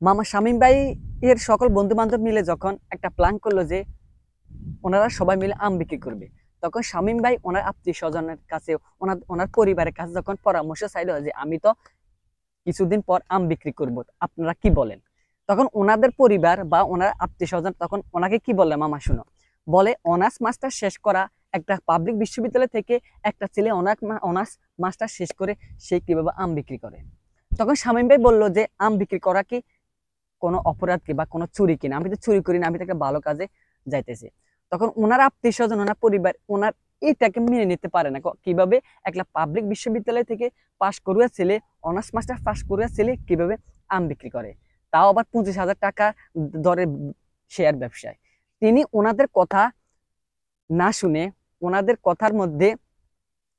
মামা শামীম ভাই এর সকল বন্ধু বান্ধব মিলে যখন একটা প্ল্যান করলো যে ওনারা সবাই মিলে আম বিক্রি করবে, তখন শামীম ভাই ওনার আত্মীয় স্বজনের কাছে, ওনার ওনার পরিবারের কাছে যখন পরামর্শ চাইলো যে আমি তো কিছুদিন পর আম বিক্রি করব, আপনারা কি বলেন? তখন ওনাদের পরিবার বা ওনার আত্মীয় স্বজন তখন ওনাকে কি বললে মামা শুনো, বলে অনার্স মাস্টার শেষ করা একটা পাবলিক বিশ্ববিদ্যালয় থেকে একটা ছেলে অনার্স মাস্টার শেষ করে সে কিভাবে আম বিক্রি করে। তখন শামীম ভাই বললো যে আম বিক্রি করা কি কোনো অপরাধ কি বা কোনো চুরি কিনা, আমি তো চুরি করি না, আমি তো একটা ভালো কাজে যাইতেছি। তখন ওনার আত্মীয় স্বজন, ওনার পরিবার ওনার এটাকে মেনে নিতে পারে না, কিভাবে একটা পাবলিক বিশ্ববিদ্যালয় থেকে পাশ করিয়া ছেলে, অনার্স মাস্টার পাশ করিয়া ছেলে কিভাবে আম বিক্রি করে, তাও আবার 25,000 টাকা দরে শেয়ার ব্যবসায়। তিনি ওনাদের কথা না শুনে, ওনাদের কথার মধ্যে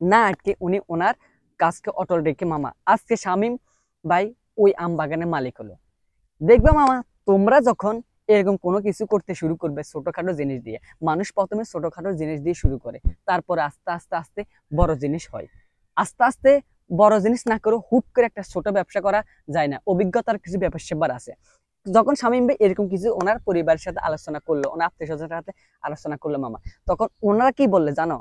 না আটকে উনি ওনার কাজকে অটল রেখে মামা আজকে শামীম ভাই ওই আম বাগানের মালিক হলো। দেখবে মামা, তোমরা যখন এরকম কোনো কিছু করতে শুরু করবে ছোটখাটো জিনিস দিয়ে, মানুষ প্রথমে ছোটখাটো জিনিস দিয়ে শুরু করে, তারপরে আস্তে আস্তে আস্তে বড় জিনিস হয়। আস্তে আস্তে বড় জিনিস না করে হুট করে একটা ছোট ব্যবসা করা যায় না, অভিজ্ঞতার কিছু ব্যাপার আছে। যখন শামীম ভাই এরকম কিছু ওনার পরিবারের সাথে আলোচনা করলো, ওনার আত্মীয় স্বজনের সাথে আলোচনা করলো মামা, তখন ওনারা কি বললে জানো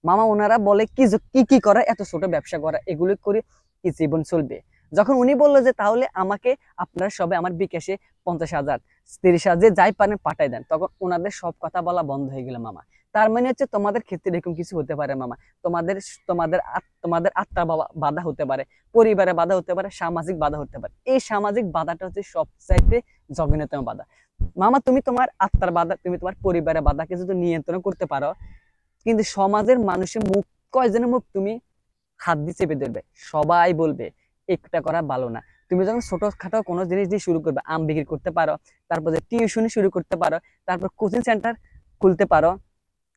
মামা? ওনারা বলে কি কি কি করা, এত ছোট ব্যবসা করা, এগুলো করে কি জীবন চলবে? যখন উনি বললো যে তাহলে আমাকে আপনারা সবাই আমার বিকাশে 50,000 30,000 যে যাই পারেন পাঠাই দেন, তখন ওনাদের সব কথা বলা বন্ধ হয়ে গেল মামা। তার মানে হচ্ছে তোমাদের ক্ষেত্রে এরকম কিছু হতে পারে মামা, তোমাদের তোমাদের তোমাদের আত্মার বাধা হতে পারে, পরিবারে বাধা হতে পারে, সামাজিক বাধা হতে পারে। এই সামাজিক বাধাটা হচ্ছে সবচাইতে জঘন্যতম বাধা মামা। তুমি তোমার আত্মার বাধা, তুমি তোমার পরিবারের বাধাকে যদি নিয়ন্ত্রণ করতে পারো, কিন্তু সমাজের মানুষের মুখ, কয়জনের মুখ তুমি হাত দিয়ে চেপে ধরবে? সবাই বলবে এটা করা ভালো না। তুমি যখন ছোটখাটো কোনো জিনিস দিয়ে শুরু করবে, আম বিক্রি করতে পারো, তারপর যে টিউশনি শুরু করতে পারো, তারপর কোচিং সেন্টার খুলতে পারো,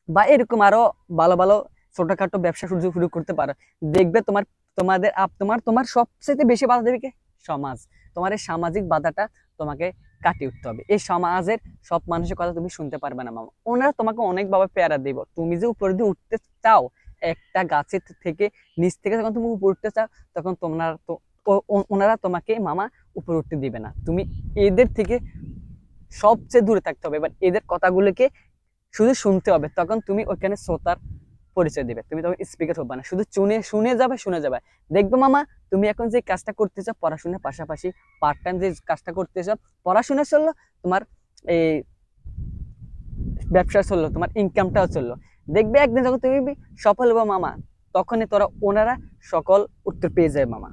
বা এরকম আরো ভালো ভালো ছোটখাটো ব্যবসা শুরু শুরু করতে পারো, দেখবে তোমার তোমাদের তোমার তোমার সবচেয়ে বেশি বাধা দেবে কে? সমাজ। তোমার এই সামাজিক বাধাটা তোমাকে কাটিয়ে উঠতে হবে। এই সমাজের সব মানুষের কথা তুমি শুনতে পারবে না মামা, ওনারা তোমাকে অনেকভাবে পেয়ারা দিব। তুমি যে উপরে দিয়ে উঠতে চাও, একটা গাছের থেকে নিচ থেকে যখন তুমি উপরে উঠতে চাও, তখন তোমরা তো ওনারা তোমাকে মামা উপরে উঠতে দিবে না। তুমি এদের থেকে সবচেয়ে দূরে থাকতে হবে। এবার এদের কথাগুলোকে শুধু শুনতে হবে, তখন তুমি ওইখানে শ্রোতার পরিচয় দিবে, তুমি তখন স্পিকার হবে না, শুধু শুনে যাবে। দেখবে মামা, তুমি এখন যে কাজটা করতেছ পড়াশোনার পাশাপাশি, পার্ট টাইম যে কাজটা করতেছ, পড়াশোনা চললো, তোমার এই ব্যবসা চললো, তোমার ইনকামটাও চললো। দেখবে একদিন যখন তুমি সফল হবে মামা, তখনই তোরা ওনারা সকল উত্তর পেয়ে যায় মামা।